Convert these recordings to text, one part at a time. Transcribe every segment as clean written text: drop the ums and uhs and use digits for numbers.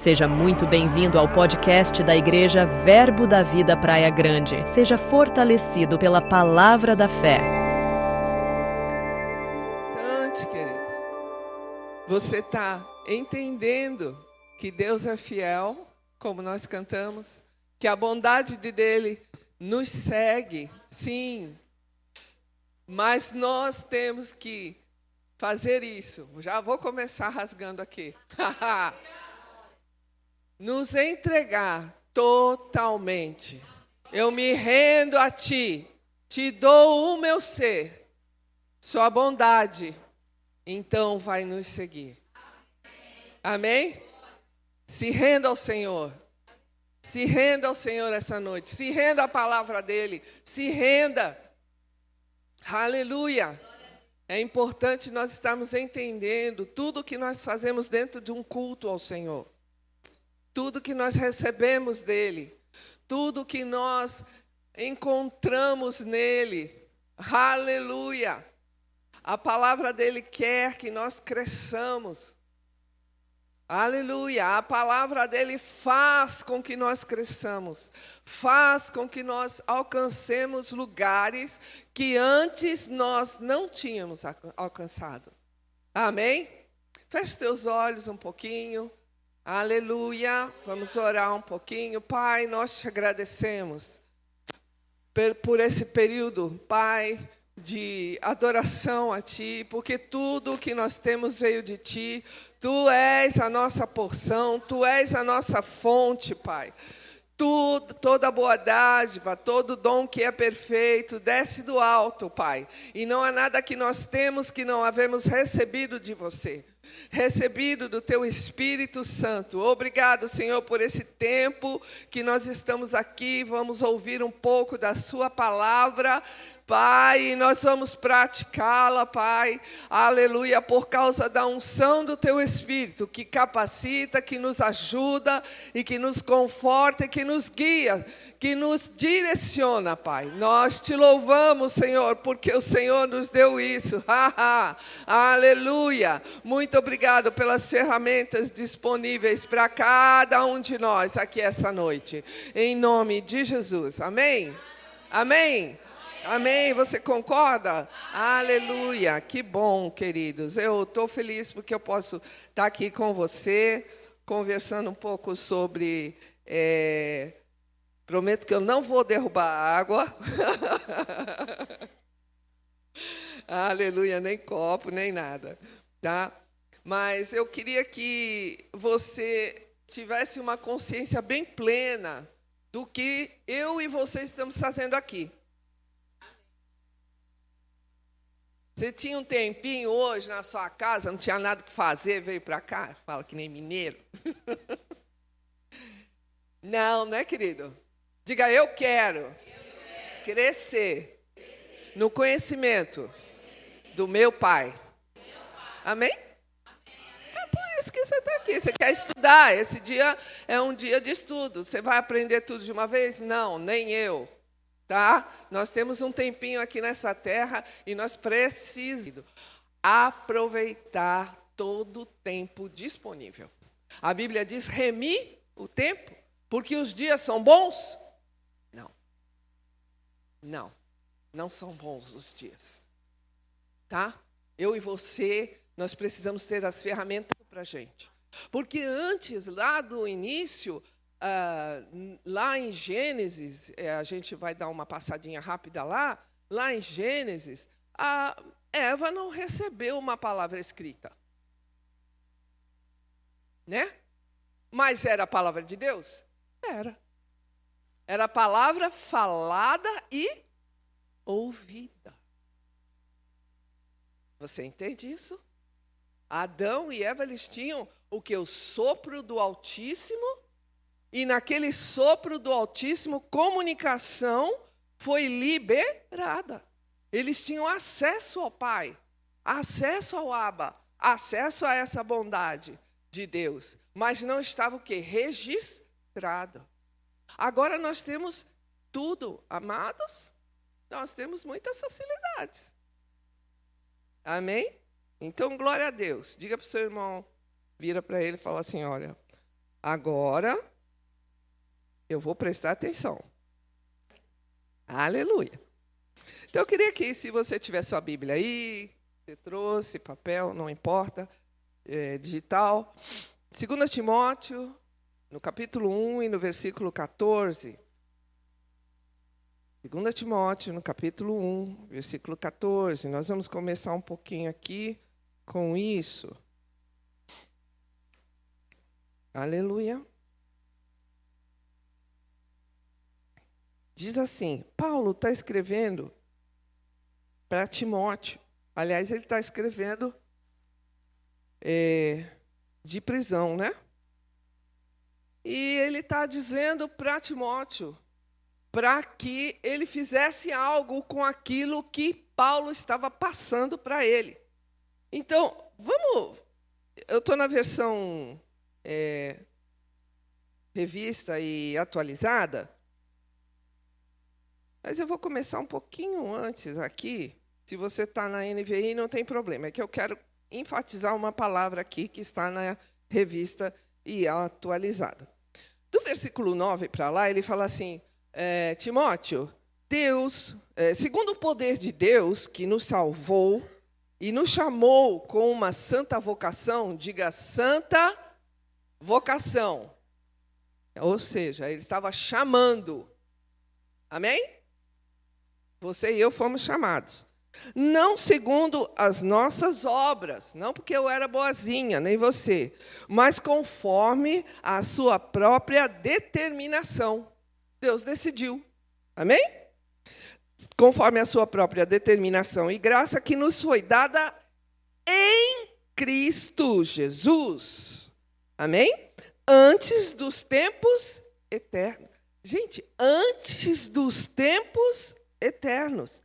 Seja muito bem-vindo ao podcast da Igreja Verbo da Vida Praia Grande. Seja fortalecido pela palavra da fé. Antes, querido, você está entendendo que Deus é fiel, como nós cantamos, que a bondade dele nos segue, sim, mas nós temos que fazer isso. Já vou começar rasgando aqui. Nos entregar totalmente. Eu me rendo a ti, te dou o meu ser, sua bondade, então vai nos seguir. Amém? Se renda ao Senhor. Se renda ao Senhor essa noite. Se renda à palavra dele. Se renda. Aleluia. É importante nós estarmos entendendo tudo que nós fazemos dentro de um culto ao Senhor. Tudo que nós recebemos dele. Tudo que nós encontramos nele. Aleluia. A palavra dele quer que nós cresçamos. Aleluia. A palavra dele faz com que nós cresçamos. Faz com que nós alcancemos lugares que antes nós não tínhamos alcançado. Amém? Feche teus olhos um pouquinho. Aleluia. Vamos orar um pouquinho. Pai, nós te agradecemos por esse período, Pai, de adoração a Ti, porque tudo o que nós temos veio de Ti. Tu és a nossa porção, Tu és a nossa fonte, Pai. Toda boa dádiva, todo dom que é perfeito, desce do alto, Pai. E não há nada que nós temos que não havemos recebido de Você. Recebido do Teu Espírito Santo. Obrigado, Senhor, por esse tempo que nós estamos aqui. Vamos ouvir um pouco da Sua palavra, Pai, nós vamos praticá-la, Pai, aleluia, por causa da unção do Teu Espírito, que capacita, que nos ajuda, e que nos conforta, e que nos guia, que nos direciona, Pai. Nós Te louvamos, Senhor, porque o Senhor nos deu isso, aleluia. Muito obrigado pelas ferramentas disponíveis para cada um de nós aqui essa noite, em nome de Jesus, amém? Amém? Amém, você concorda? Aleluia, que bom, queridos. Eu estou feliz porque eu posso estar aqui com você, conversando um pouco sobre... Prometo que eu não vou derrubar a água. Aleluia, nem copo, nem nada. Tá? Mas eu queria que você tivesse uma consciência bem plena do que eu e você estamos fazendo aqui. Você tinha um tempinho hoje na sua casa, não tinha nada que fazer, veio para cá? Fala que nem mineiro. Não, né, querido? Diga, eu quero crescer no conhecimento do meu Pai. Amém? É por isso que você está aqui. Você quer estudar. Esse dia é um dia de estudo. Você vai aprender tudo de uma vez? Não, nem eu. Tá? Nós temos um tempinho aqui nessa terra e nós precisamos aproveitar todo o tempo disponível. A Bíblia diz, remi o tempo, porque os dias são bons? Não são bons os dias. Tá? Eu e você, nós precisamos ter as ferramentas para a gente. Porque antes, lá do início... lá em Gênesis, a gente vai dar uma passadinha rápida lá em Gênesis, a Eva não recebeu uma palavra escrita. Né? Mas era a palavra de Deus? Era. Era a palavra falada e ouvida. Você entende isso? Adão e Eva, eles tinham o que? O sopro do Altíssimo. E naquele sopro do Altíssimo, comunicação foi liberada. Eles tinham acesso ao Pai, acesso ao Abba, acesso a essa bondade de Deus. Mas não estava o quê? Registrado. Agora nós temos tudo, amados. Nós temos muitas facilidades. Amém? Então, glória a Deus. Diga para o seu irmão, vira para ele e fala assim, olha... Agora, eu vou prestar atenção. Aleluia. Então, eu queria que, se você tiver sua Bíblia aí, você trouxe papel, não importa, digital. 2 Timóteo, no capítulo 1 e no versículo 14. 2 Timóteo, no capítulo 1, versículo 14. Nós vamos começar um pouquinho aqui com isso. Aleluia. Diz assim, Paulo está escrevendo para Timóteo. Aliás, ele está escrevendo de prisão, né? E ele está dizendo para Timóteo para que ele fizesse algo com aquilo que Paulo estava passando para ele. Então, eu estou na versão revista e atualizada, mas eu vou começar um pouquinho antes aqui. Se você está na NVI, não tem problema. É que eu quero enfatizar uma palavra aqui que está na revista e atualizada. Do versículo 9 para lá, ele fala assim, Timóteo, Deus, segundo o poder de Deus, que nos salvou e nos chamou com uma santa vocação, diga santa vocação. Ou seja, ele estava chamando. Amém? Você e eu fomos chamados. Não segundo as nossas obras, não porque eu era boazinha, nem você, mas conforme a sua própria determinação. Deus decidiu. Amém? Conforme a sua própria determinação e graça que nos foi dada em Cristo Jesus. Amém? Antes dos tempos eternos. Gente, antes dos tempos eternos.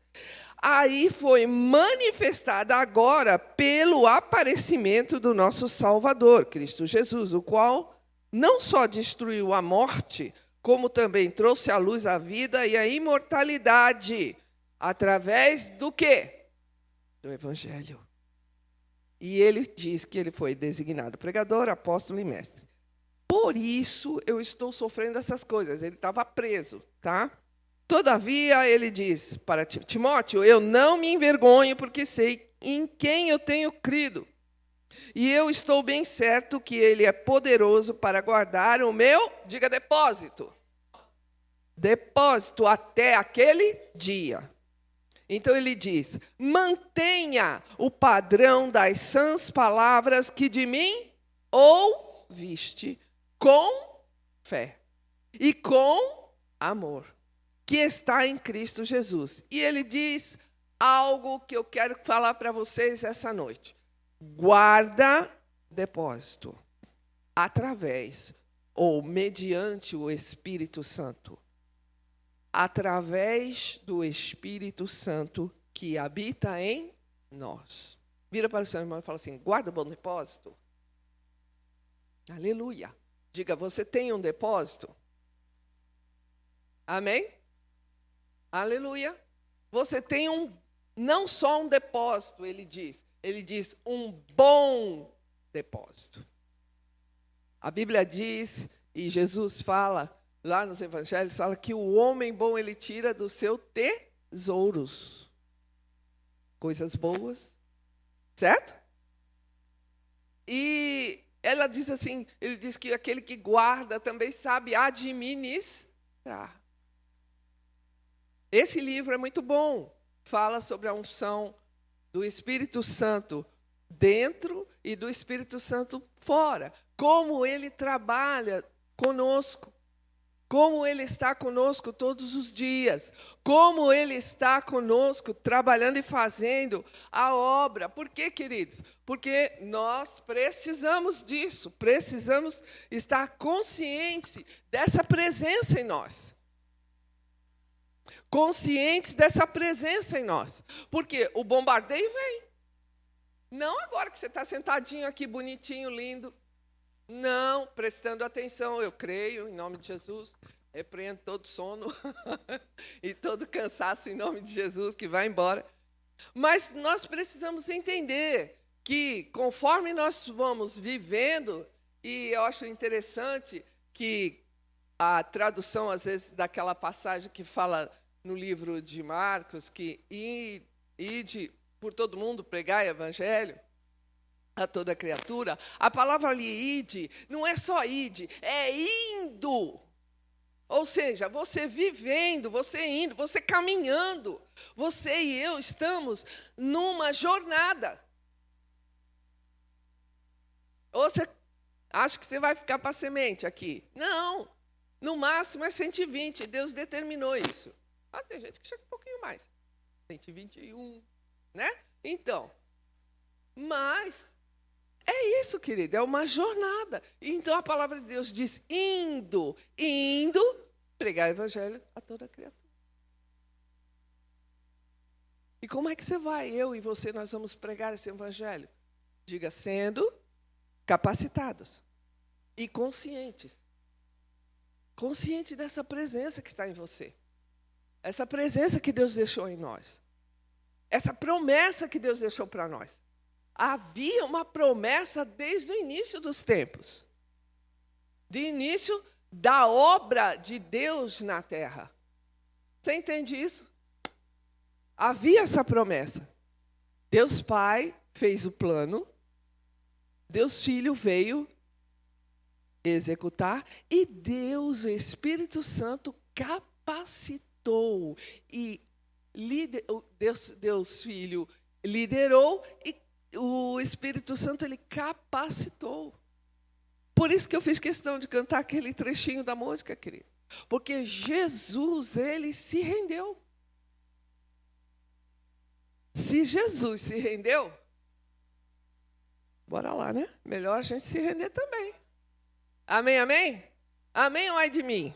Aí foi manifestada agora pelo aparecimento do nosso Salvador, Cristo Jesus, o qual não só destruiu a morte, como também trouxe à luz a vida e a imortalidade, através do quê? Do Evangelho. E ele diz que ele foi designado pregador, apóstolo e mestre. Por isso eu estou sofrendo essas coisas. Ele estava preso, tá? Todavia, ele diz para Timóteo, eu não me envergonho, porque sei em quem eu tenho crido. E eu estou bem certo que ele é poderoso para guardar o meu, diga depósito. Depósito até aquele dia. Então ele diz, mantenha o padrão das sãs palavras que de mim ouviste, com fé e com amor, que está em Cristo Jesus. E ele diz algo que eu quero falar para vocês essa noite. Guarda depósito através ou mediante o Espírito Santo. Através do Espírito Santo que habita em nós. Vira para o seu irmão e fala assim, guarda o bom depósito. Aleluia. Diga, você tem um depósito? Amém? Aleluia. Você tem não só um depósito, ele diz um bom depósito. A Bíblia diz, e Jesus fala, lá nos evangelhos, fala que o homem bom, ele tira do seu tesouros. Coisas boas, certo? E ela diz assim, ele diz que aquele que guarda também sabe administrar. Esse livro é muito bom. Fala sobre a unção do Espírito Santo dentro e do Espírito Santo fora. Como ele trabalha conosco. Como ele está conosco todos os dias. Como ele está conosco trabalhando e fazendo a obra. Por quê, queridos? Porque nós precisamos disso. Precisamos estar conscientes dessa presença em nós. Conscientes dessa presença em nós. Porque o bombardeio vem. Não agora que você está sentadinho aqui, bonitinho, lindo. Não, prestando atenção, eu creio, em nome de Jesus. Repreendo todo sono e todo cansaço, em nome de Jesus, que vai embora. Mas nós precisamos entender que, conforme nós vamos vivendo E eu acho interessante que a tradução, às vezes, daquela passagem que fala no livro de Marcos, que ide por todo mundo pregar o evangelho a toda criatura, a palavra ali, ide, não é só ide, é indo. Ou seja, você vivendo, você indo, você caminhando. Você e eu estamos numa jornada. Ou você acha que você vai ficar para semente aqui? Não. No máximo é 120. Deus determinou isso. Tem gente que chega um pouquinho mais. 121, né? Então, mas é isso, querido, é uma jornada. Então a palavra de Deus diz: indo, pregar o evangelho a toda criatura. E como é que você vai? Eu e você, nós vamos pregar esse evangelho? Diga, sendo capacitados e conscientes. Consciente dessa presença que está em você. Essa presença que Deus deixou em nós. Essa promessa que Deus deixou para nós. Havia uma promessa desde o início dos tempos. De início da obra de Deus na terra. Você entende isso? Havia essa promessa. Deus Pai fez o plano. Deus Filho veio executar. E Deus, o Espírito Santo, capacitou. E Deus Filho liderou e o Espírito Santo, ele capacitou. Por isso que eu fiz questão de cantar aquele trechinho da música, querido. Porque Jesus, ele se rendeu. Se Jesus se rendeu, bora lá, né? Melhor a gente se render também. Amém, amém? Amém ou ai de mim?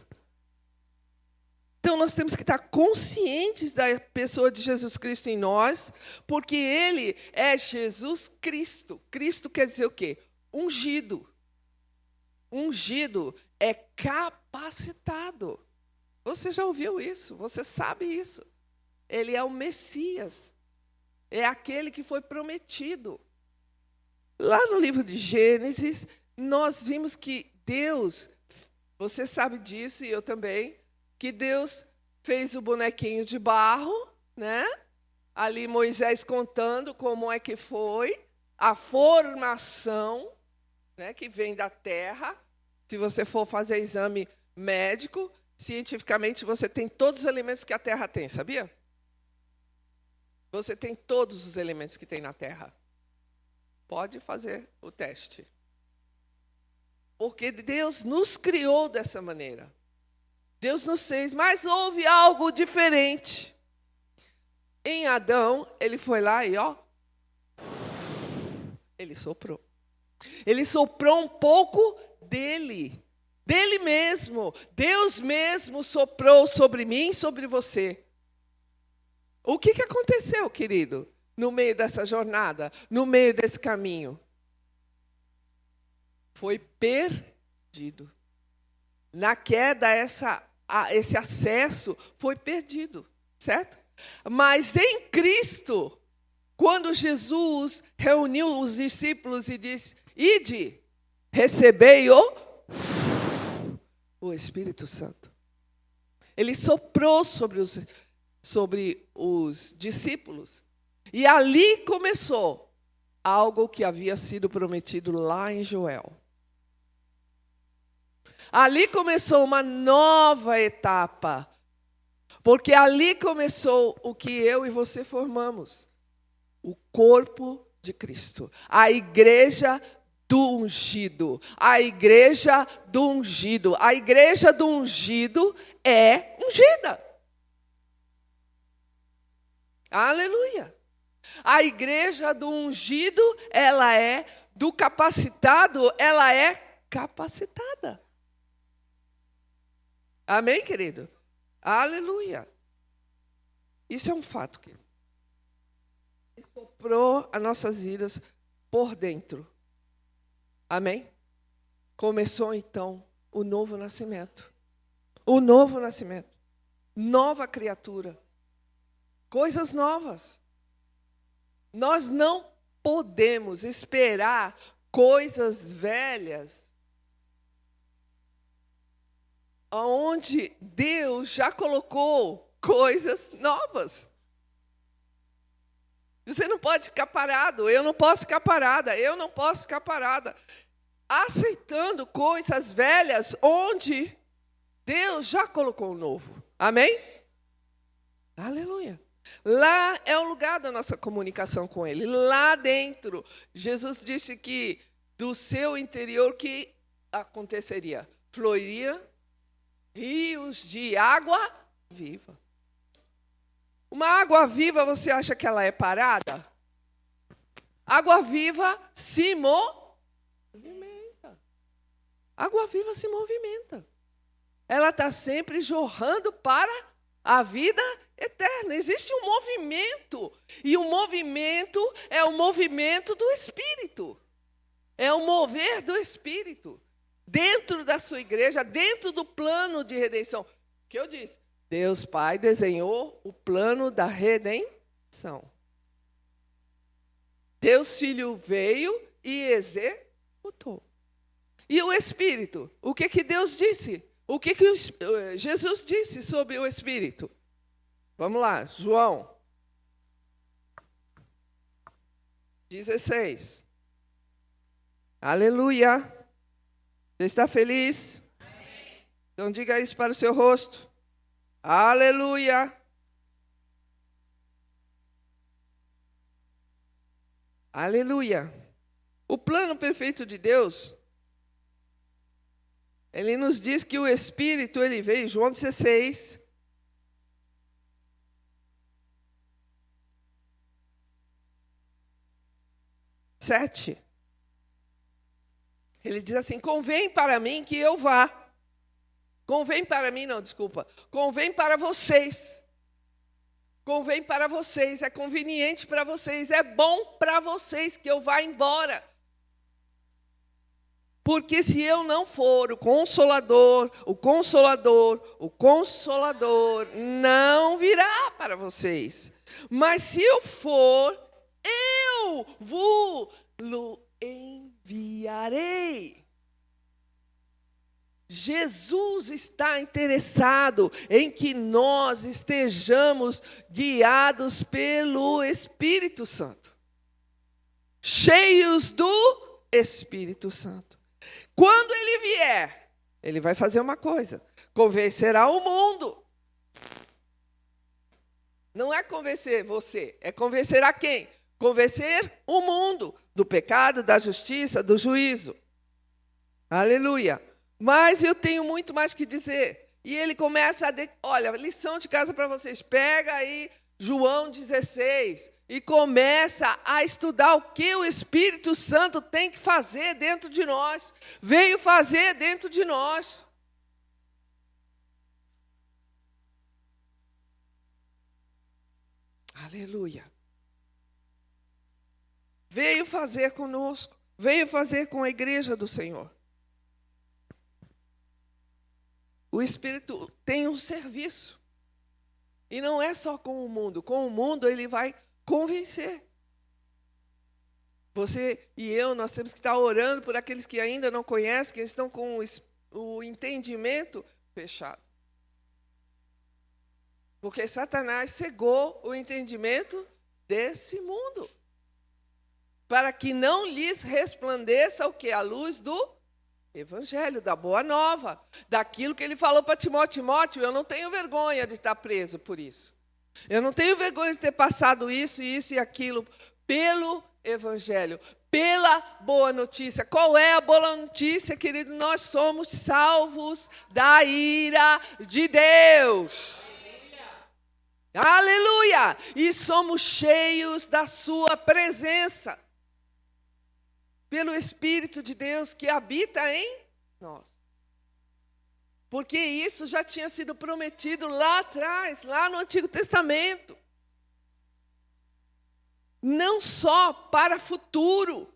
Então, nós temos que estar conscientes da pessoa de Jesus Cristo em nós, porque Ele é Jesus Cristo. Cristo quer dizer o quê? Ungido. Ungido é capacitado. Você já ouviu isso? Você sabe isso? Ele é o Messias. É aquele que foi prometido. Lá no livro de Gênesis, nós vimos que Deus, você sabe disso e eu também, que Deus fez o bonequinho de barro, né? Ali Moisés contando como é que foi a formação, né, que vem da terra. Se você for fazer exame médico, cientificamente você tem todos os elementos que a terra tem, sabia? Você tem todos os elementos que tem na terra. Pode fazer o teste. Porque Deus nos criou dessa maneira. Deus nos fez, mas houve algo diferente. Em Adão, ele foi lá e, ele soprou. Ele soprou um pouco dele mesmo. Deus mesmo soprou sobre mim e sobre você. O que aconteceu, querido, no meio dessa jornada, no meio desse caminho? Foi perdido. Na queda, esse acesso foi perdido, certo? Mas em Cristo, quando Jesus reuniu os discípulos e disse: ide, recebei o Espírito Santo. Ele soprou sobre os discípulos. E ali começou algo que havia sido prometido lá em Joel. Ali começou uma nova etapa. Porque ali começou o que eu e você formamos. O corpo de Cristo. A igreja do ungido. A igreja do ungido. A igreja do ungido é ungida. Aleluia. A igreja do ungido, ela é do capacitado, ela é capacitada. Amém, querido? Aleluia. Isso é um fato, querido. Ele soprou as nossas vidas por dentro. Amém? Começou, então, o novo nascimento. O novo nascimento. Nova criatura. Coisas novas. Nós não podemos esperar coisas velhas onde Deus já colocou coisas novas. Você não pode ficar parado, eu não posso ficar parada, eu não posso ficar parada, aceitando coisas velhas onde Deus já colocou o novo. Amém? Aleluia. Lá é o lugar da nossa comunicação com Ele. Lá dentro, Jesus disse que do seu interior que aconteceria? Fluiria rios de água viva. Uma água viva, você acha que ela é parada? Água viva se movimenta. Água viva se movimenta. Ela está sempre jorrando para a vida eterna. Existe um movimento. E o movimento é o movimento do Espírito. É o mover do Espírito. Dentro da sua igreja, dentro do plano de redenção. Que eu disse, Deus Pai desenhou o plano da redenção. Deus Filho veio e executou. E o Espírito? O que Deus disse? O que Jesus disse sobre o Espírito? Vamos lá, João 16. Aleluia. Você está feliz? Amém. Então diga isso para o seu rosto. Aleluia. Aleluia. O plano perfeito de Deus, ele nos diz que o Espírito, ele veio, João 16. Ele diz assim, convém para mim que eu vá. Convém para mim, não, desculpa. Convém para vocês. Convém para vocês, é conveniente para vocês, é bom para vocês que eu vá embora. Porque se eu não for o Consolador não virá para vocês. Mas se eu for, eu vos enviarei. Jesus está interessado em que nós estejamos guiados pelo Espírito Santo. Cheios do Espírito Santo. Quando ele vier, ele vai fazer uma coisa. Convencerá o mundo. Não é convencer você, é convencer a quem? Convencer o mundo do pecado, da justiça, do juízo. Aleluia. Mas eu tenho muito mais que dizer. E ele começa a... Olha, lição de casa para vocês. Pega aí João 16 e começa a estudar o que o Espírito Santo tem que fazer dentro de nós. Veio fazer dentro de nós. Aleluia. Veio fazer conosco. Veio fazer com a igreja do Senhor. O Espírito tem um serviço. E não é só com o mundo. Com o mundo, ele vai convencer. Você e eu, nós temos que estar orando por aqueles que ainda não conhecem, que estão com o entendimento fechado. Porque Satanás cegou o entendimento desse mundo. Para que não lhes resplandeça o quê? A luz do Evangelho, da boa nova, daquilo que ele falou para Timóteo. Timóteo, eu não tenho vergonha de estar preso por isso. Eu não tenho vergonha de ter passado isso e aquilo pelo Evangelho, pela boa notícia. Qual é a boa notícia, querido? Nós somos salvos da ira de Deus. Aleluia! E somos cheios da sua presença. Pelo Espírito de Deus que habita em nós. Porque isso já tinha sido prometido lá atrás, lá no Antigo Testamento. Não só para futuro,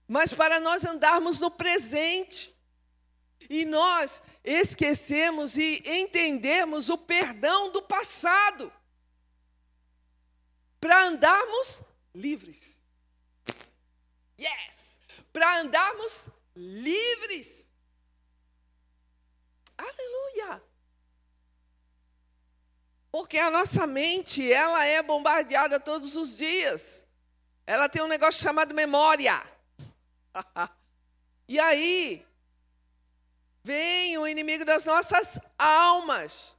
mas para nós andarmos no presente. E nós esquecemos e entendemos o perdão do passado. Para andarmos livres. Yes! Para andarmos livres. Aleluia! Porque a nossa mente, ela é bombardeada todos os dias. Ela tem um negócio chamado memória. E aí, vem o inimigo das nossas almas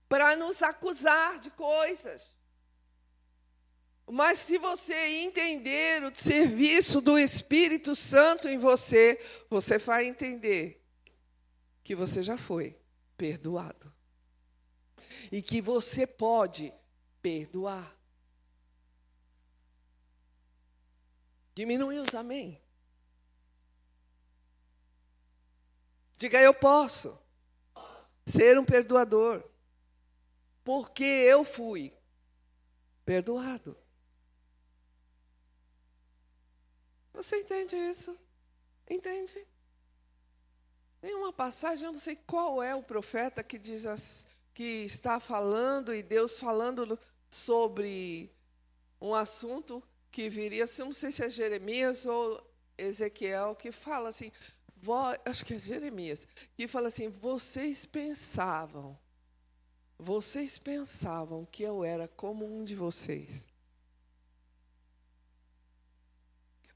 para nos acusar de coisas. Mas se você entender o serviço do Espírito Santo em você, você vai entender que você já foi perdoado. E que você pode perdoar. Diminui os amém. Diga, eu posso ser um perdoador. Porque eu fui perdoado. Você entende isso? Entende? Tem uma passagem, eu não sei qual é o profeta que diz que está falando, e Deus falando sobre um assunto que viria, eu não sei se é Jeremias ou Ezequiel, que fala assim, acho que é Jeremias, que fala assim, vocês pensavam que eu era como um de vocês.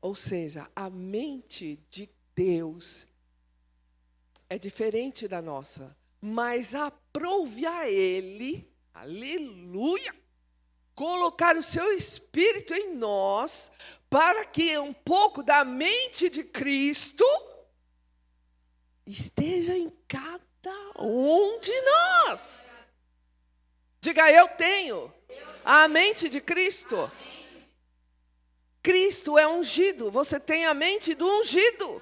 Ou seja, a mente de Deus é diferente da nossa. Mas aprove a Ele, aleluia, colocar o seu Espírito em nós, para que um pouco da mente de Cristo esteja em cada um de nós. Diga, eu tenho a mente de Cristo. Cristo é ungido. Você tem a mente do ungido.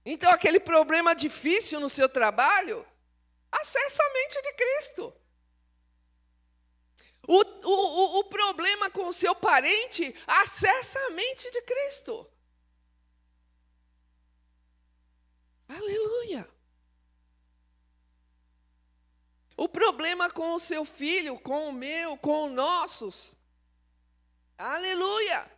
Então, aquele problema difícil no seu trabalho, acessa a mente de Cristo. O problema com o seu parente, acessa a mente de Cristo. Aleluia. O problema com o seu filho, com o meu, com os nossos. Aleluia.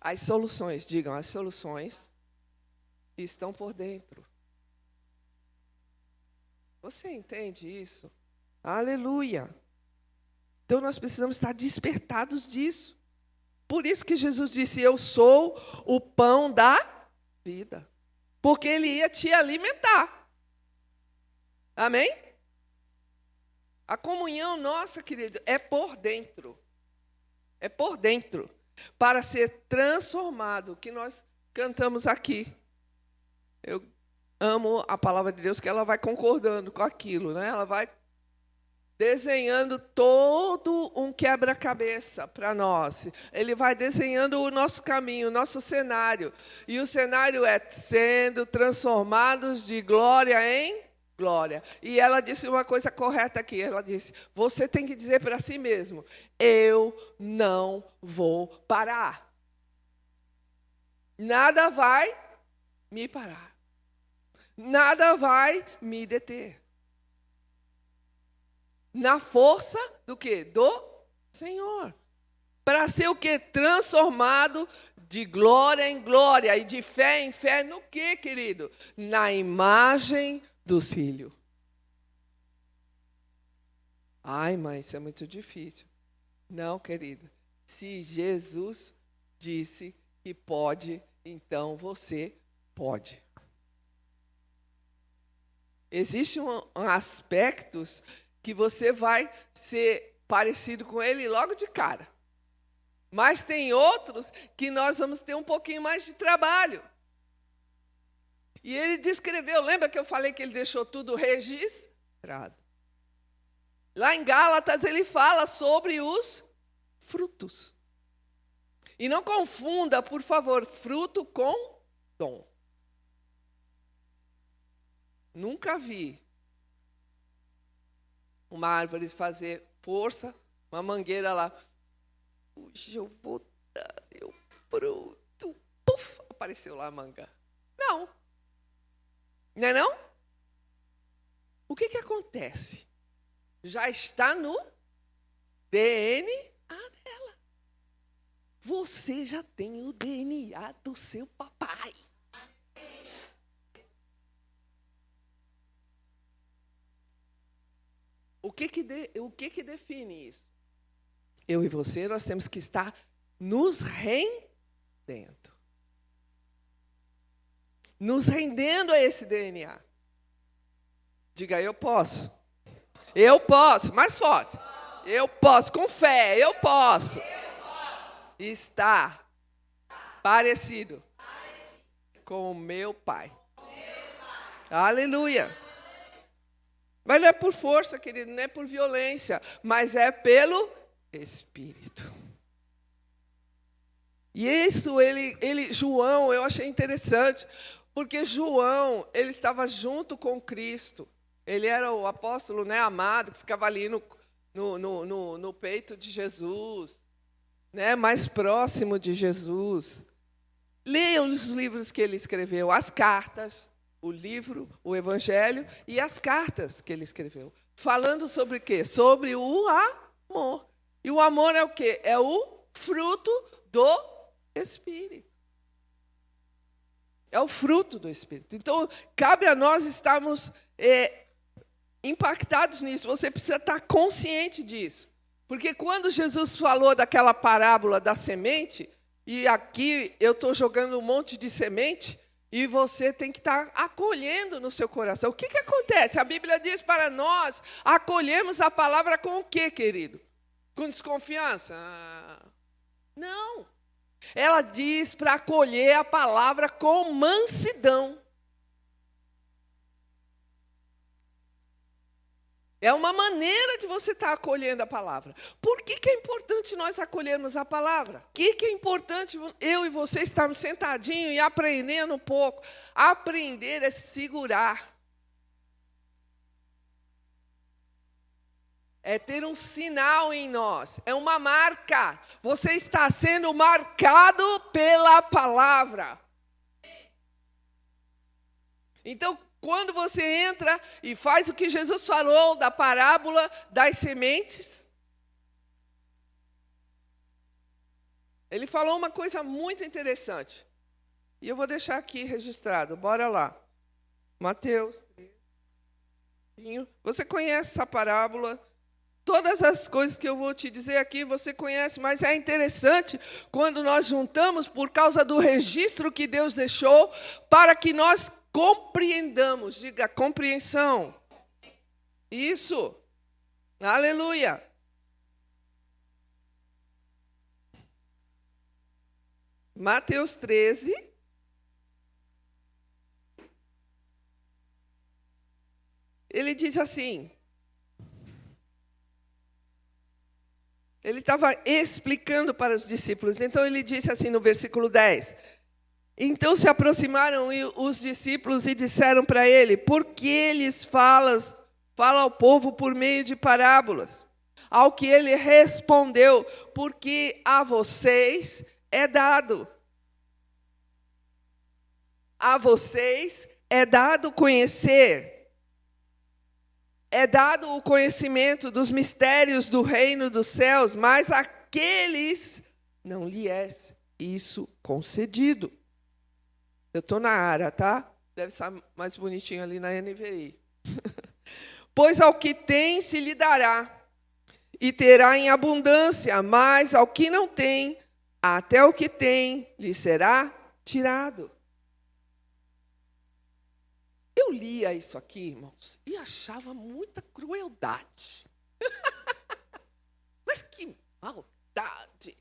As soluções, digam, as soluções estão por dentro. Você entende isso? Aleluia. Então nós precisamos estar despertados disso. Por isso que Jesus disse, eu sou o pão da vida. Porque Ele ia te alimentar. Amém? A comunhão nossa, querido, é por dentro. É por dentro. Para ser transformado, que nós cantamos aqui. Eu amo a palavra de Deus, que ela vai concordando com aquilo, né? Ela vai desenhando todo um quebra-cabeça para nós. Ele vai desenhando o nosso caminho, o nosso cenário. E o cenário é sendo transformados de glória em glória. E ela disse uma coisa correta aqui. Ela disse, você tem que dizer para si mesmo, eu não vou parar. Nada vai me parar. Nada vai me deter. Na força do quê? Do Senhor. Para ser o quê? Transformado de glória em glória e de fé em fé no quê, querido? Na imagem do Filho. Ai, mãe, isso é muito difícil. Não, querido. Se Jesus disse que pode, então você pode. Existem aspectos que você vai ser parecido com Ele logo de cara. Mas tem outros que nós vamos ter um pouquinho mais de trabalho. E Ele descreveu, lembra que eu falei que Ele deixou tudo registrado? Lá em Gálatas Ele fala sobre os frutos. E não confunda, por favor, fruto com dom. Nunca vi uma árvore fazer força, uma mangueira lá. Hoje eu vou dar meu fruto. Puf, apareceu lá a manga. Não. Não é não? O que acontece? Já está no DNA dela. Você já tem o DNA do seu papai. O que define isso? Eu e você, nós temos que estar nos rendendo. Nos rendendo a esse DNA. Diga, eu posso. Eu posso, mais forte. Eu posso, com fé, eu posso. Estar parecido com o meu Pai. Aleluia. Mas não é por força, querido, não é por violência, mas é pelo Espírito. E isso, João, eu achei interessante, porque João, ele estava junto com Cristo. Ele era o apóstolo, né, amado, que ficava ali no peito de Jesus, né, mais próximo de Jesus. Leiam os livros que ele escreveu, as cartas, o livro, o Evangelho e as cartas que ele escreveu. Falando sobre o quê? Sobre o amor. E o amor é o quê? É o fruto do Espírito. É o fruto do Espírito. Então, cabe a nós estarmos impactados nisso. Você precisa estar consciente disso. Porque quando Jesus falou daquela parábola da semente, e aqui eu estou jogando um monte de semente, e você tem que estar acolhendo no seu coração. O que acontece? A Bíblia diz para nós acolhermos a palavra com o quê, querido? Com desconfiança? Não. Ela diz para acolher a palavra com mansidão. É uma maneira de você estar acolhendo a palavra. Por que é importante nós acolhermos a palavra? Por que é importante eu e você estarmos sentadinhos e aprendendo um pouco? Aprender é segurar. É ter um sinal em nós. É uma marca. Você está sendo marcado pela palavra. Então, quando você entra e faz o que Jesus falou da parábola das sementes, ele falou uma coisa muito interessante. E eu vou deixar aqui registrado. Bora lá. Mateus. Você conhece essa parábola? Todas as coisas que eu vou te dizer aqui, você conhece, mas é interessante quando nós juntamos por causa do registro que Deus deixou para que nós compreendamos. Diga, compreensão. Isso. Aleluia. Mateus 13. Ele diz assim. Ele estava explicando para os discípulos. Então, ele disse assim no versículo 10. Então se aproximaram os discípulos e disseram para ele, por que eles fala ao povo por meio de parábolas? Ao que ele respondeu, porque a vocês é dado. A vocês é dado conhecer. É dado o conhecimento dos mistérios do reino dos céus, mas àqueles não lhe é isso concedido. Eu estou na área, tá? Deve estar mais bonitinho ali na NVI. Pois ao que tem se lhe dará, e terá em abundância, mas ao que não tem, até o que tem lhe será tirado. Eu lia isso aqui, irmãos, e achava muita crueldade. Mas que maldade!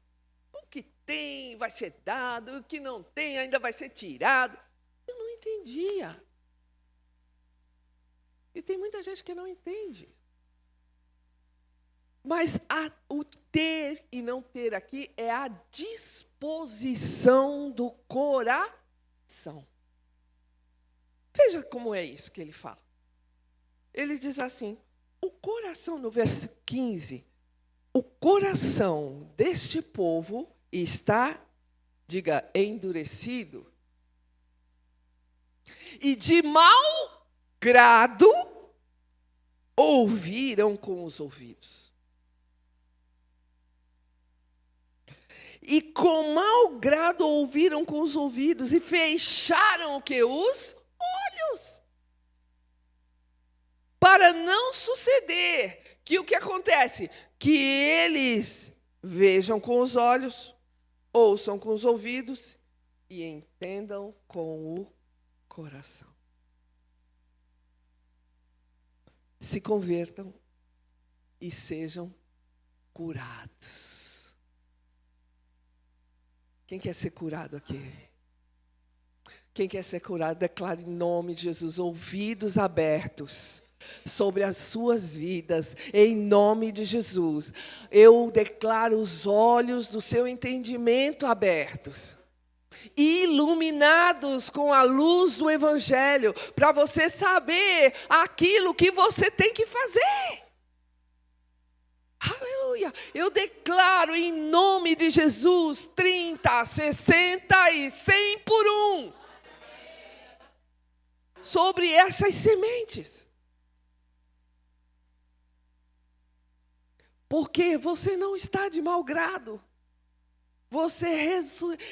O que tem vai ser dado, o que não tem ainda vai ser tirado. Eu não entendia. E tem muita gente que não entende. Mas o ter e não ter aqui é a disposição do coração. Veja como é isso que ele fala. Ele diz assim, o coração, no verso 15, o coração deste povo está, diga, endurecido. E de mau grado ouviram com os ouvidos. E com mau grado ouviram com os ouvidos e fecharam o que? Os olhos. Para não suceder que o que acontece? Que eles vejam com os olhos, ouçam com os ouvidos e entendam com o coração. Se convertam e sejam curados. Quem quer ser curado aqui? Quem quer ser curado, declara em nome de Jesus, ouvidos abertos sobre as suas vidas, em nome de Jesus. Eu declaro os olhos do seu entendimento abertos, iluminados com a luz do Evangelho, para você saber aquilo que você tem que fazer. Aleluia! Eu declaro em nome de Jesus 30, 60 e 100 por 1 sobre essas sementes. Porque você não está de mau grado. Você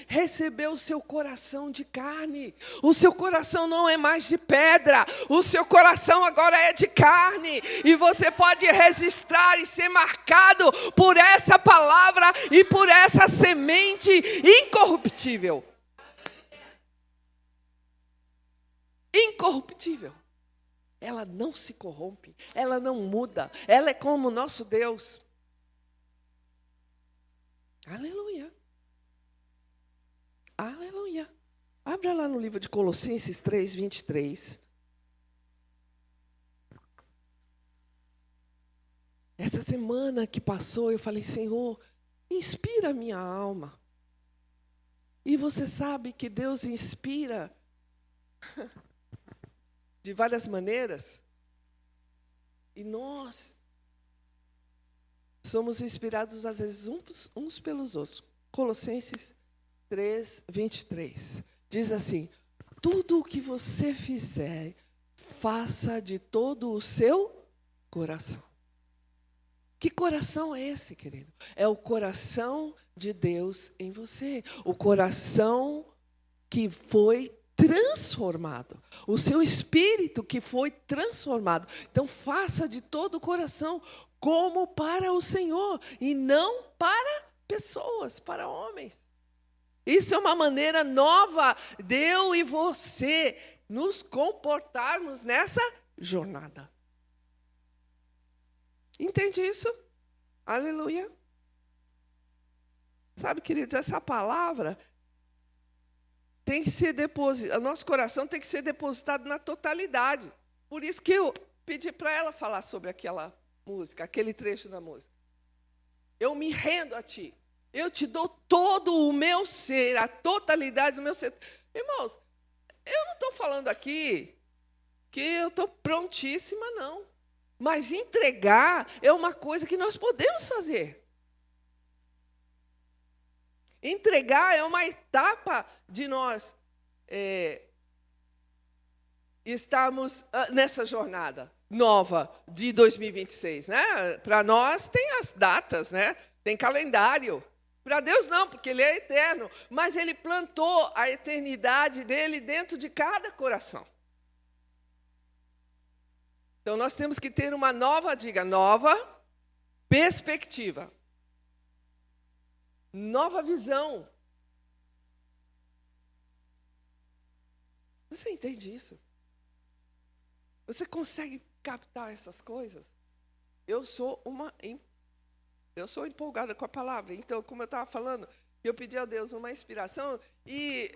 recebeu o seu coração de carne. O seu coração não é mais de pedra. O seu coração agora é de carne. E você pode registrar e ser marcado por essa palavra e por essa semente incorruptível. Incorruptível. Ela não se corrompe. Ela não muda. Ela é como o nosso Deus. Aleluia. Aleluia. Abra lá no livro de Colossenses 3, 23. Essa semana que passou, eu falei, Senhor, inspira a minha alma. E você sabe que Deus inspira de várias maneiras. E nós somos inspirados, às vezes, uns pelos outros. Colossenses 3, 23. Diz assim, tudo o que você fizer, faça de todo o seu coração. Que coração é esse, querido? É o coração de Deus em você. O coração que foi transformado. O seu espírito que foi transformado. Então, faça de todo o coração como para o Senhor e não para pessoas, para homens. Isso é uma maneira nova de eu e você nos comportarmos nessa jornada. Entende isso? Aleluia. Sabe, queridos, essa palavra tem que ser depositada, o nosso coração tem que ser depositado na totalidade. Por isso que eu pedi para ela falar sobre aquela música, aquele trecho da música. Eu me rendo a ti. Eu te dou todo o meu ser, a totalidade do meu ser. Irmãos, eu não estou falando aqui que eu estou prontíssima, não. Mas entregar é uma coisa que nós podemos fazer. Entregar é uma etapa de nós estarmos nessa jornada nova de 2026, né? Para nós tem as datas, né? Tem calendário. Para Deus não, porque Ele é eterno. Mas Ele plantou a eternidade dEle dentro de cada coração. Então, nós temos que ter uma nova perspectiva. Nova visão. Você entende isso? Você consegue captar essas coisas? Eu sou empolgada com a palavra. Então, como eu estava falando, eu pedi a Deus uma inspiração e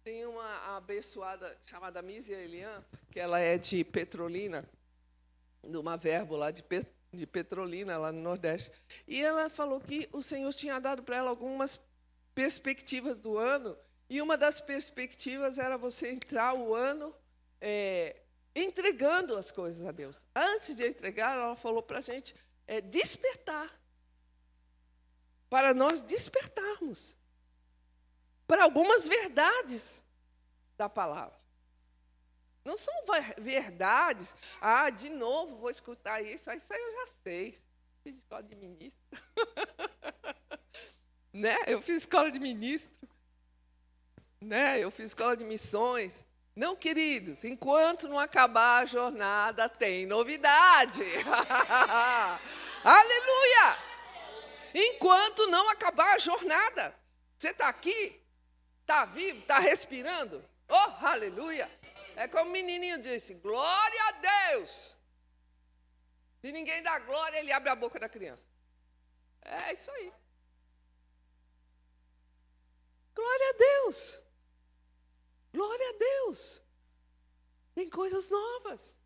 tem uma abençoada chamada Mísia Elian, que ela é de Petrolina, de uma verbo lá de Petrolina, lá no Nordeste. E ela falou que o Senhor tinha dado para ela algumas perspectivas do ano, e uma das perspectivas era você entrar o ano entregando as coisas a Deus. Antes de entregar, ela falou para a gente despertar. Para nós despertarmos para algumas verdades da palavra. Não são verdades, de novo vou escutar isso, isso aí eu já sei. Escola de ministro. né? Eu fiz escola de ministro, né? Eu fiz escola de missões. Não, queridos, enquanto não acabar a jornada, tem novidade. Aleluia! Enquanto não acabar a jornada. Você está aqui? Está vivo? Está respirando? Oh, aleluia! É como o menininho disse, glória a Deus. Se ninguém dá glória, ele abre a boca da criança. É isso aí. Glória a Deus. Glória a Deus. Tem coisas novas.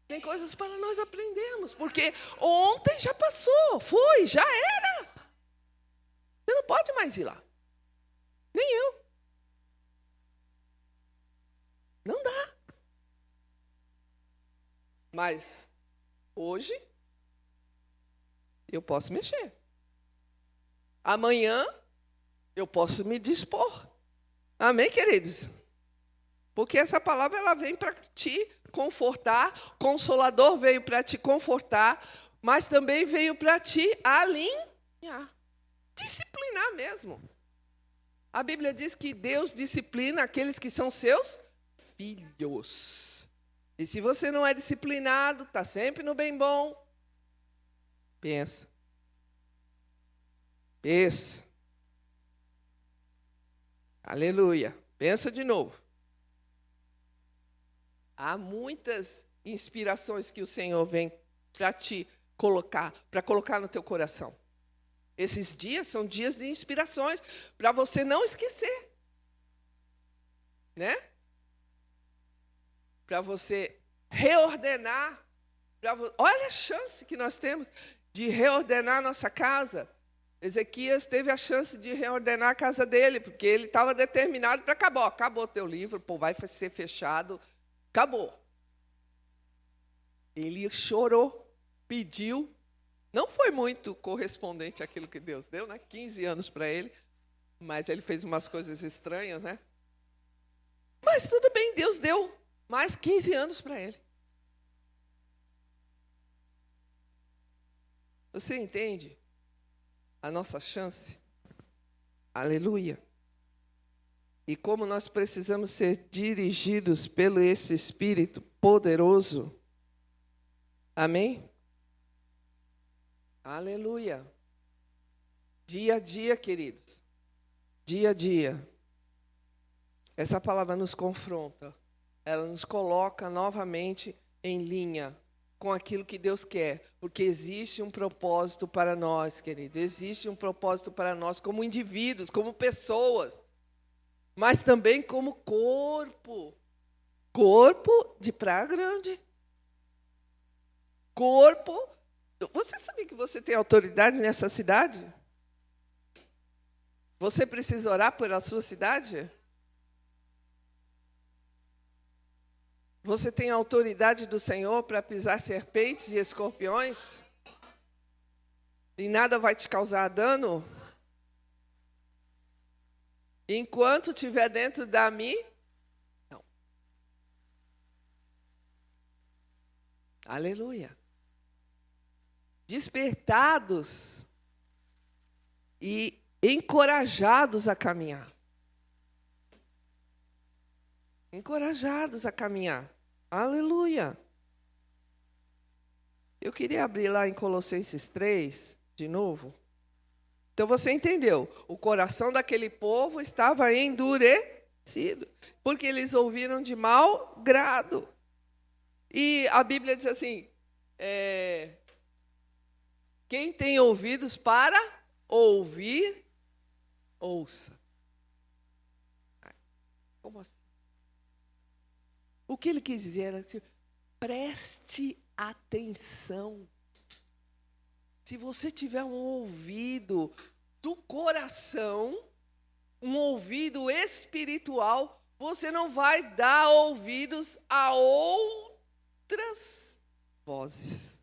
Tem coisas para nós aprendermos. Porque ontem já passou, foi, já era. Você não pode mais ir lá. Nem eu. Não dá. Mas hoje eu posso mexer. Amanhã eu posso me dispor. Amém, queridos? Porque essa palavra ela vem para te confortar, Consolador veio para te confortar, mas também veio para te alinhar, disciplinar mesmo. A Bíblia diz que Deus disciplina aqueles que são seus filhos. E se você não é disciplinado, está sempre no bem bom, pensa. Pensa. Aleluia. Pensa de novo. Há muitas inspirações que o Senhor vem para te colocar, para colocar no teu coração. Esses dias são dias de inspirações, para você não esquecer. Né? Para você reordenar. Olha a chance que nós temos de reordenar nossa casa. Ezequias teve a chance de reordenar a casa dele, porque ele estava determinado para acabar. Acabou o teu livro, pô, vai ser fechado. Acabou. Ele chorou, pediu. Não foi muito correspondente àquilo que Deus deu, né? 15 anos para ele. Mas ele fez umas coisas estranhas, né? Mas tudo bem, Deus deu mais 15 anos para ele. Você entende a nossa chance? Aleluia. E como nós precisamos ser dirigidos pelo esse Espírito poderoso. Amém? Aleluia. Dia a dia, queridos. Dia a dia. Essa palavra nos confronta. Ela nos coloca novamente em linha com aquilo que Deus quer. Porque existe um propósito para nós, querido. Existe um propósito para nós como indivíduos, como pessoas. Mas também como corpo. Corpo de Praia Grande. Corpo. Você sabia que você tem autoridade nessa cidade? Você precisa orar pela sua cidade? Você tem a autoridade do Senhor para pisar serpentes e escorpiões? E nada vai te causar dano? Enquanto estiver dentro da mim, não. Aleluia. Despertados e encorajados a caminhar. Encorajados a caminhar. Aleluia. Eu queria abrir lá em Colossenses 3, de novo. Então você entendeu, o coração daquele povo estava endurecido, porque eles ouviram de mau grado. E a Bíblia diz assim, quem tem ouvidos para ouvir, ouça. Como assim? O que ele quis dizer era que preste atenção. Se você tiver um ouvido do coração, um ouvido espiritual, você não vai dar ouvidos a outras vozes.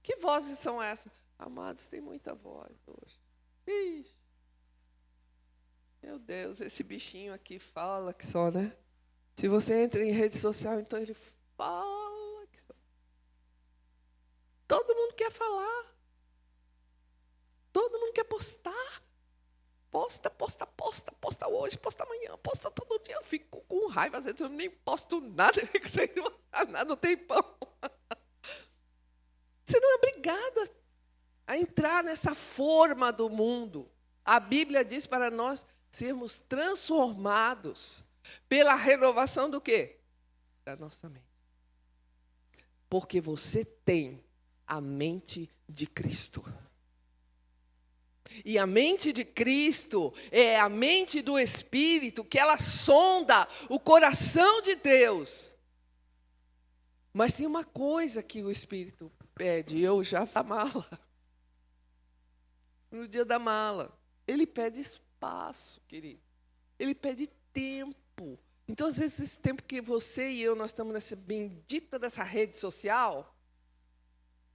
Que vozes são essas? Amados, tem muita voz hoje. Ixi. Meu Deus, esse bichinho aqui fala que só, né? Se você entra em rede social, então ele fala que só. Todo mundo quer falar. Todo mundo quer Posta hoje, posta amanhã, posta todo dia. Eu fico com raiva, às vezes eu nem posto nada, eu fico sem postar nada, não tem pão. Você não é obrigado a entrar nessa forma do mundo. A Bíblia diz para nós sermos transformados pela renovação do quê? Da nossa mente. Porque você tem a mente de Cristo. E a mente de Cristo é a mente do Espírito, que ela sonda o coração de Deus. Mas tem uma coisa que o Espírito pede, eu já da mala. No dia da mala, ele pede espaço, querido. Ele pede tempo. Então, às vezes, esse tempo que você e eu, nós estamos nessa bendita dessa rede social,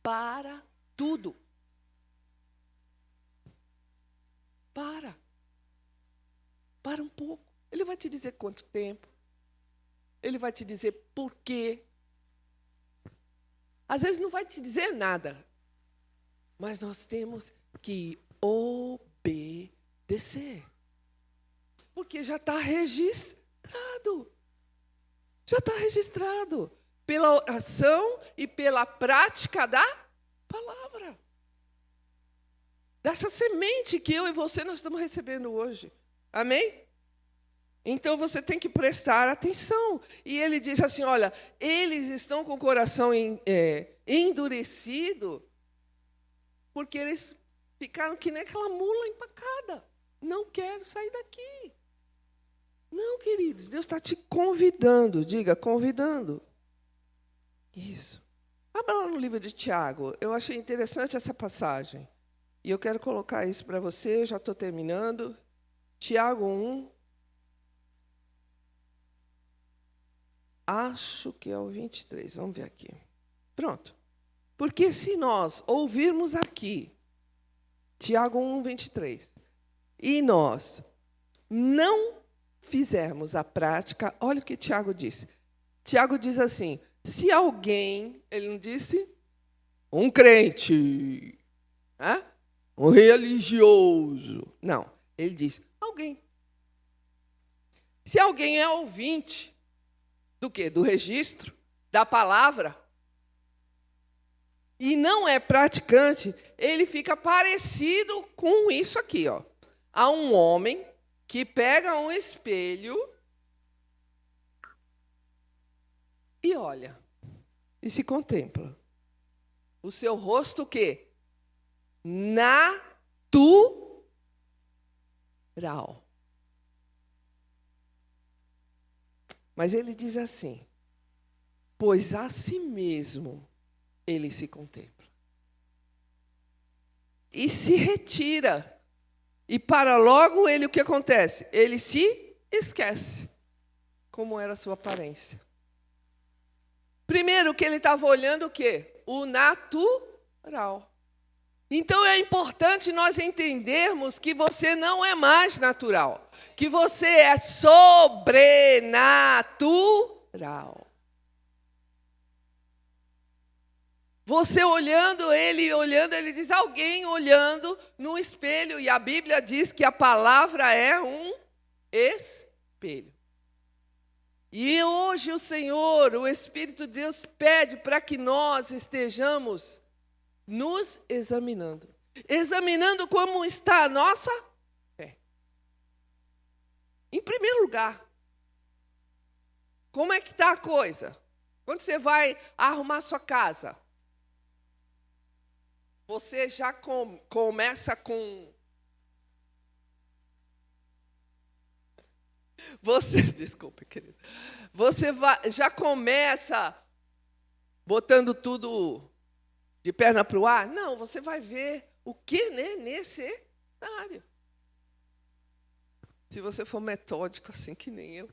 para tudo. Para um pouco. Ele vai te dizer quanto tempo. Ele vai te dizer por quê. Às vezes não vai te dizer nada. Mas nós temos que obedecer. Porque já está registrado. Já está registrado. Pela oração e pela prática da palavra. Dessa semente que eu e você nós estamos recebendo hoje. Amém? Então você tem que prestar atenção. E ele diz assim, olha, eles estão com o coração endurecido porque eles ficaram que nem aquela mula empacada. Não quero sair daqui. Não, queridos, Deus está te convidando. Diga, convidando. Isso. Abra lá no livro de Tiago. Eu achei interessante essa passagem. E eu quero colocar isso para você, já estou terminando. Tiago 1. Acho que é o 23. Vamos ver aqui. Pronto. Porque se nós ouvirmos aqui, Tiago 1, 23, e nós não fizermos a prática, olha o que Tiago disse. Tiago diz assim, se alguém, ele não disse, um crente, né? Um religioso. Não, ele diz, alguém. Se alguém é ouvinte, do quê? Do registro, da palavra, e não é praticante, ele fica parecido com isso aqui, ó. Há um homem que pega um espelho e olha, e se contempla. O seu rosto o quê? Natural. Mas ele diz assim, pois a si mesmo ele se contempla. E se retira. E para logo ele, o que acontece? Ele se esquece como era a sua aparência. Primeiro que ele estava olhando o quê? O natural. Então é importante nós entendermos que você não é mais natural. Que você é sobrenatural. Você olhando, ele diz alguém olhando no espelho. E a Bíblia diz que a palavra é um espelho. E hoje o Senhor, o Espírito de Deus, pede para que nós estejamos nos examinando. Examinando como está a nossa fé. Em primeiro lugar, como é que está a coisa? Quando você vai arrumar sua casa, você já começa com... Desculpe, querido. Você já começa botando tudo de perna para o ar? Não, você vai ver o que necessário. Se você for metódico, assim que nem eu,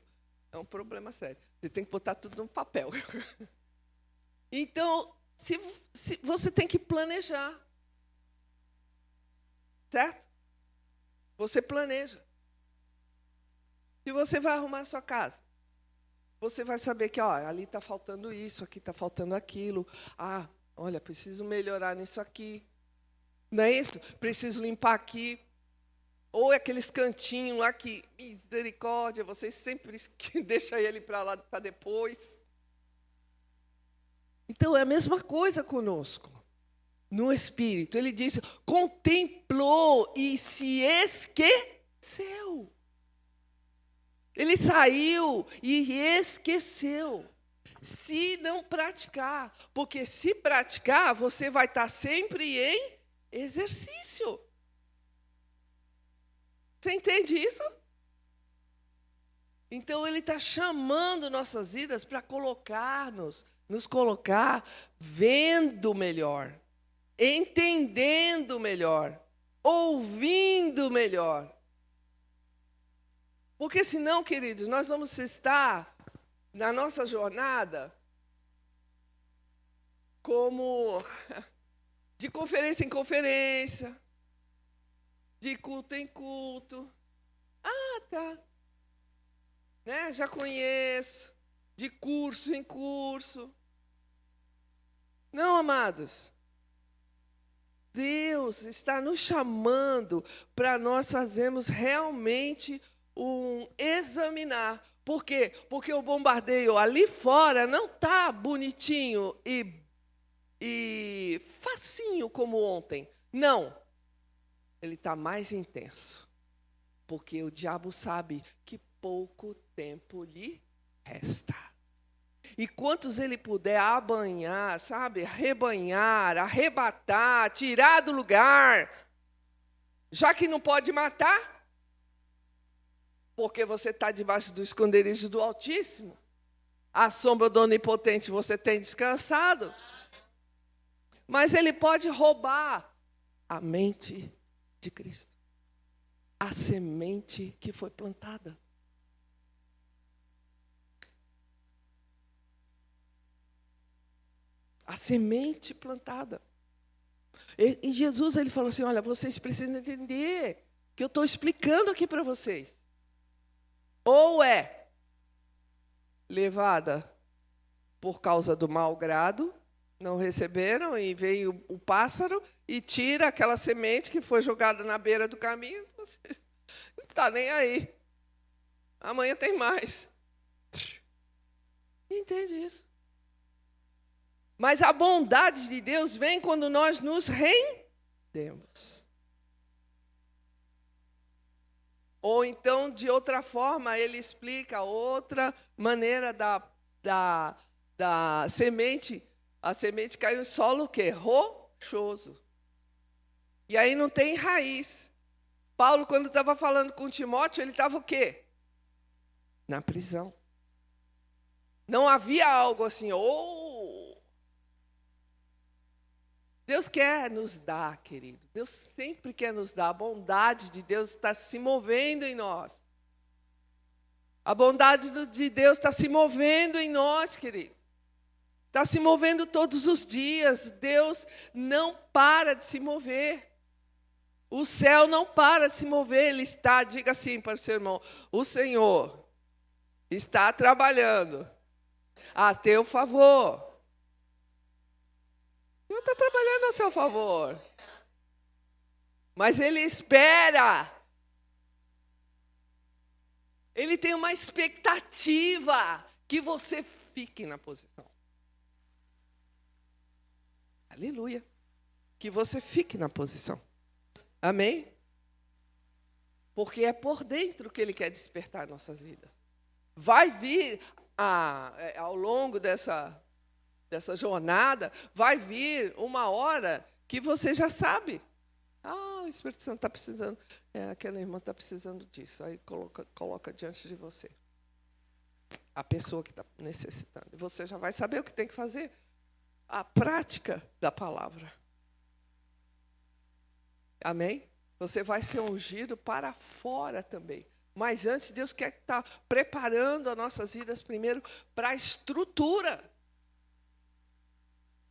é um problema sério. Você tem que botar tudo no papel. Então, se você tem que planejar. Certo? Você planeja. Se você vai arrumar a sua casa, você vai saber que, ó, ali está faltando isso, aqui está faltando aquilo. Ah, olha, preciso melhorar nisso aqui. Não é isso? Preciso limpar aqui. Ou aqueles cantinhos lá que, misericórdia, vocês sempre deixam ele para lá para depois. Então, é a mesma coisa conosco. No Espírito, ele diz, contemplou e se esqueceu. Ele saiu e esqueceu. Se não praticar, porque se praticar, você vai estar sempre em exercício. Você entende isso? Então, ele está chamando nossas vidas para nos colocar vendo melhor, entendendo melhor, ouvindo melhor. Porque senão, queridos, nós vamos estar na nossa jornada como de conferência em conferência, de culto em culto. Ah, tá. Né? Já conheço. De curso em curso. Não, amados. Deus está nos chamando para nós fazermos realmente um examinar. Por quê? Porque o bombardeio ali fora não está bonitinho e facinho como ontem. Não. Ele está mais intenso. Porque o diabo sabe que pouco tempo lhe resta. E quantos ele puder abanhar, sabe? Arrebanhar, arrebatar, tirar do lugar. Já que não pode matar, porque você está debaixo do esconderijo do Altíssimo. A sombra do Onipotente você tem descansado. Mas ele pode roubar a mente de Cristo. A semente que foi plantada. A semente plantada. E Jesus, ele falou assim, olha, vocês precisam entender que eu estou explicando aqui para vocês. Ou é levada por causa do mau grado, não receberam, e veio o pássaro e tira aquela semente que foi jogada na beira do caminho. Não está nem aí. Amanhã tem mais. Entende isso? Mas a bondade de Deus vem quando nós nos rendemos. Ou então, de outra forma, ele explica outra maneira da semente. A semente caiu em solo o quê? Rochoso. E aí não tem raiz. Paulo, quando estava falando com Timóteo, ele estava o quê? Na prisão. Não havia algo assim, Deus quer nos dar, querido. Deus sempre quer nos dar. A bondade de Deus está se movendo em nós. A bondade de Deus está se movendo em nós, querido. Está se movendo todos os dias. Deus não para de se mover. O céu não para de se mover. Ele está, diga assim para o seu irmão, o Senhor está trabalhando a teu favor. Deus está trabalhando a seu favor. Mas Ele espera. Ele tem uma expectativa que você fique na posição. Aleluia. Que você fique na posição. Amém? Porque é por dentro que Ele quer despertar nossas vidas. Vai vir ao longo dessa jornada, vai vir uma hora que você já sabe. O Espírito Santo está precisando, aquela irmã está precisando disso. Aí coloca diante de você a pessoa que está necessitando. E você já vai saber o que tem que fazer. A prática da palavra. Amém? Você vai ser ungido para fora também. Mas antes, Deus quer estar preparando as nossas vidas primeiro para a estrutura.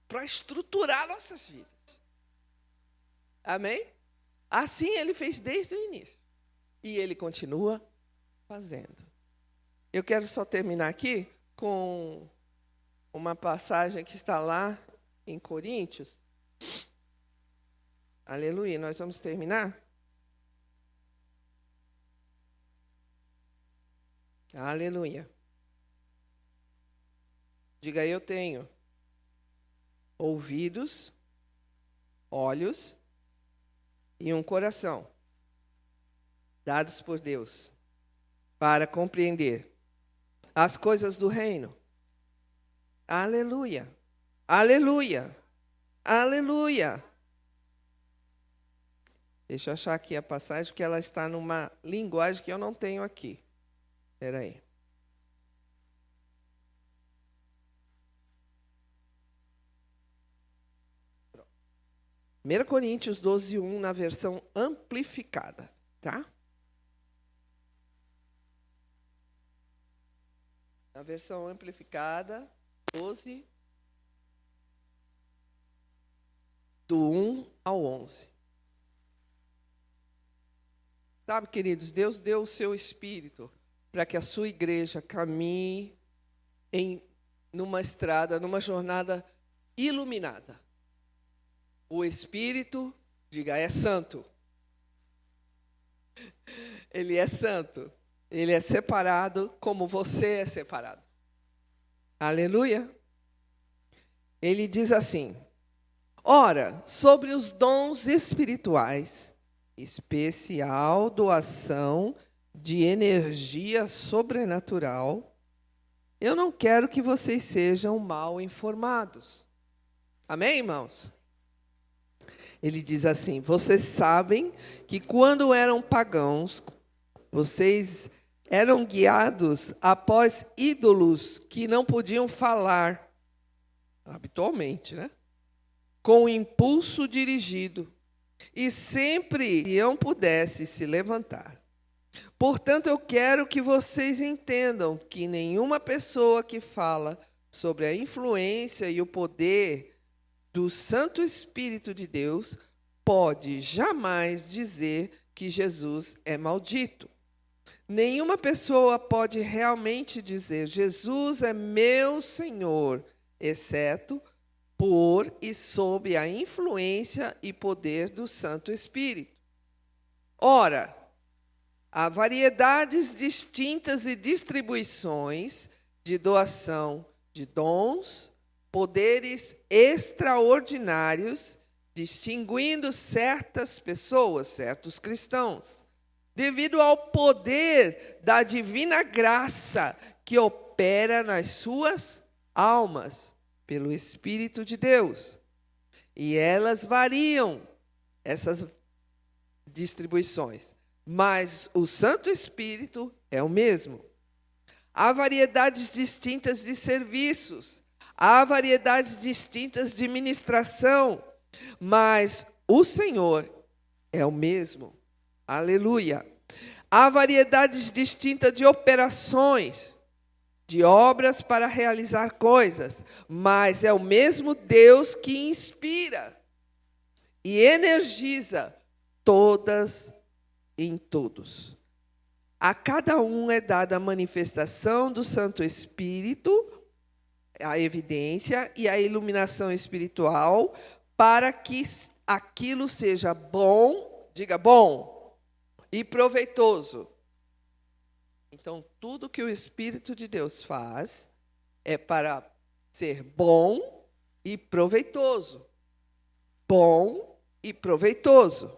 Para estruturar nossas vidas. Amém? Assim Ele fez desde o início. E Ele continua fazendo. Eu quero só terminar aqui com uma passagem que está lá em Coríntios. Aleluia, nós vamos terminar. Aleluia. Diga, eu tenho ouvidos, olhos e um coração dados por Deus para compreender as coisas do reino. Aleluia. Aleluia. Aleluia. Deixa eu achar aqui a passagem, porque ela está numa linguagem que eu não tenho aqui. Espera aí. Primeira Coríntios 12:1, na versão amplificada, tá? Na versão amplificada, 12, do 1 ao 11. Sabe, queridos, Deus deu o seu Espírito para que a sua igreja caminhe numa estrada, numa jornada iluminada. O Espírito, diga, é santo. Ele é santo. Ele é separado como você é separado. Aleluia. Ele diz assim: ora, sobre os dons espirituais, especial doação de energia sobrenatural, eu não quero que vocês sejam mal informados. Amém, irmãos? Ele diz assim: vocês sabem que quando eram pagãos, vocês eram guiados após ídolos que não podiam falar, habitualmente, né? Com impulso dirigido, e sempre Ião pudesse se levantar. Portanto, eu quero que vocês entendam que nenhuma pessoa que fala sobre a influência e o poder do Santo Espírito de Deus pode jamais dizer que Jesus é maldito. Nenhuma pessoa pode realmente dizer Jesus é meu Senhor, exceto por e sob a influência e poder do Santo Espírito. Ora, há variedades distintas e distribuições de doação de dons, poderes extraordinários, distinguindo certas pessoas, certos cristãos, devido ao poder da divina graça que opera nas suas almas, pelo Espírito de Deus. E elas variam, essas distribuições, mas o Santo Espírito é o mesmo. Há variedades distintas de serviços, há variedades distintas de ministração, mas o Senhor é o mesmo. Aleluia. Há variedades distintas de operações, de obras para realizar coisas, mas é o mesmo Deus que inspira e energiza todas em todos. A cada um é dada a manifestação do Santo Espírito, a evidência e a iluminação espiritual, para que aquilo seja bom, diga bom, e proveitoso. Então, tudo que o Espírito de Deus faz é para ser bom e proveitoso. Bom e proveitoso.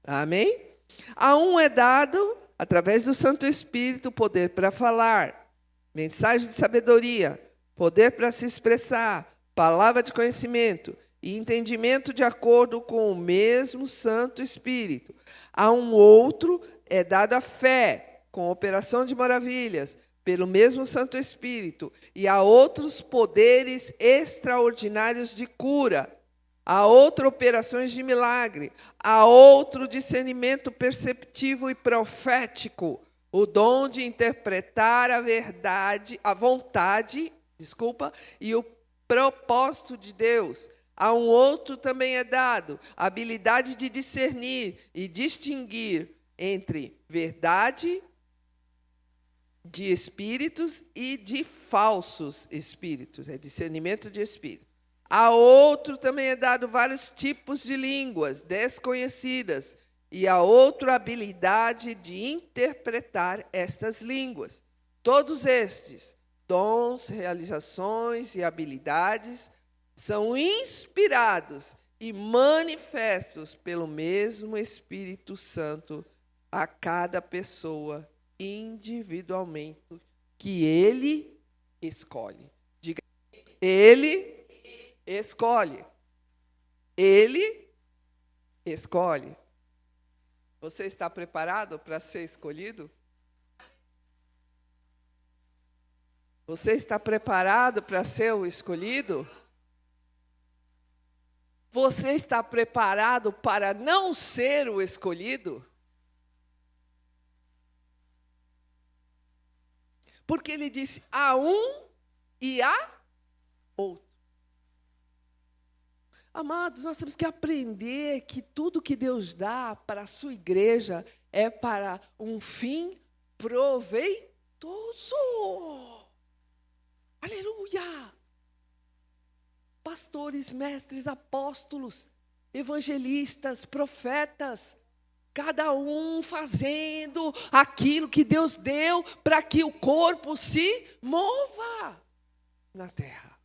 Amém? A um é dado, através do Santo Espírito, poder para falar, mensagem de sabedoria, poder para se expressar, palavra de conhecimento e entendimento de acordo com o mesmo Santo Espírito. A um outro é dada a fé, com operação de maravilhas, pelo mesmo Santo Espírito, e a outros poderes extraordinários de cura, a outras operações de milagre, a outro discernimento perceptivo e profético, o dom de interpretar a verdade, a vontade, e o propósito de Deus. A um outro também é dado a habilidade de discernir e distinguir entre verdade de espíritos e de falsos espíritos, é discernimento de espírito. A outro também é dado vários tipos de línguas desconhecidas, e a outro a habilidade de interpretar estas línguas. Todos estes dons, realizações e habilidades são inspirados e manifestos pelo mesmo Espírito Santo a cada pessoa individualmente que Ele escolhe. Diga, Ele escolhe. Ele escolhe. Você está preparado para ser escolhido? Você está preparado para ser o escolhido? Você está preparado para não ser o escolhido? Porque ele disse, há um e há outro. Amados, nós temos que aprender que tudo que Deus dá para a sua igreja é para um fim proveitoso. Aleluia! Pastores, mestres, apóstolos, evangelistas, profetas, cada um fazendo aquilo que Deus deu para que o corpo se mova na terra.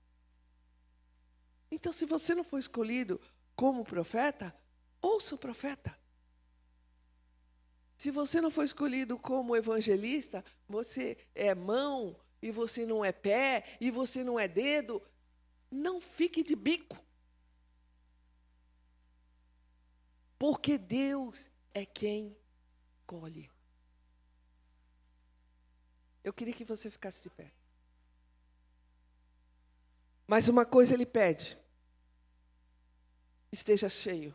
Então, se você não for escolhido como profeta, ouça o profeta. Se você não for escolhido como evangelista, você é mão, e você não é pé, e você não é dedo, não fique de bico. Porque Deus é quem escolhe. Eu queria que você ficasse de pé. Mas uma coisa Ele pede. Esteja cheio.